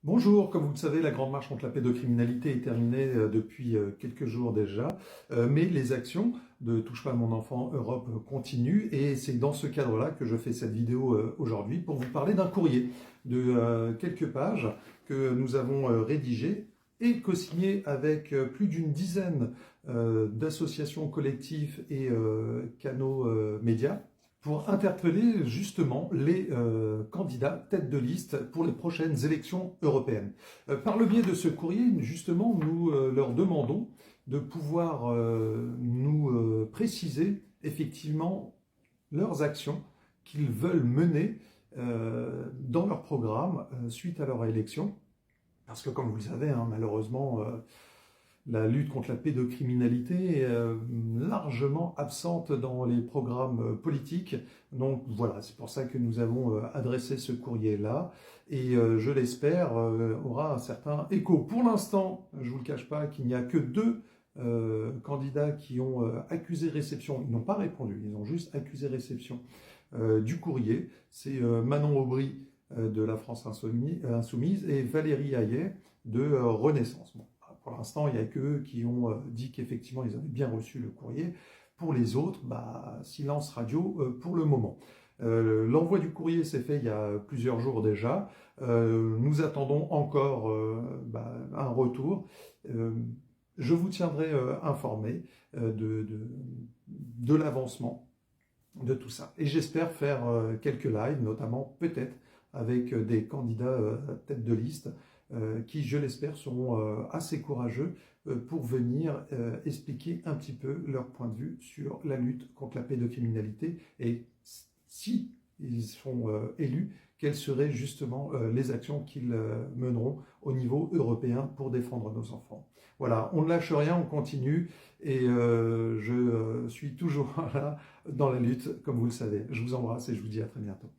Bonjour, comme vous le savez, la Grande Marche contre la pédocriminalité est terminée depuis quelques jours déjà, mais les actions de Touche pas à mon enfant Europe continuent et c'est dans ce cadre-là que je fais cette vidéo aujourd'hui pour vous parler d'un courrier de quelques pages que nous avons rédigé et co-signé avec plus d'une dizaine d'associations collectives et canaux médias, pour interpeller justement les candidats tête de liste pour les prochaines élections européennes. Par le biais de ce courrier, justement, nous leur demandons de pouvoir nous préciser effectivement leurs actions qu'ils veulent mener dans leur programme suite à leur élection. Parce que comme vous le savez, hein, malheureusement, la lutte contre la pédocriminalité est largement absente dans les programmes politiques. Donc voilà, c'est pour ça que nous avons adressé ce courrier-là et je l'espère aura un certain écho. Pour l'instant, je ne vous le cache pas qu'il n'y a que deux candidats qui ont accusé réception. Ils n'ont pas répondu, ils ont juste accusé réception du courrier. C'est Manon Aubry de la France Insoumise et Valérie Hayet de Renaissance. Bon. Pour l'instant, il n'y a qu'eux qui ont dit qu'effectivement, ils avaient bien reçu le courrier. Pour les autres, silence radio pour le moment. L'envoi du courrier s'est fait il y a plusieurs jours déjà. Nous attendons encore un retour. Je vous tiendrai informé de l'avancement de tout ça. Et j'espère faire quelques lives, notamment peut-être avec des candidats tête de liste, qui, je l'espère, seront assez courageux pour venir expliquer un petit peu leur point de vue sur la lutte contre la pédocriminalité et si ils sont élus, quelles seraient justement les actions qu'ils mèneront au niveau européen pour défendre nos enfants. Voilà, on ne lâche rien, on continue et je suis toujours là dans la lutte, comme vous le savez. Je vous embrasse et je vous dis à très bientôt.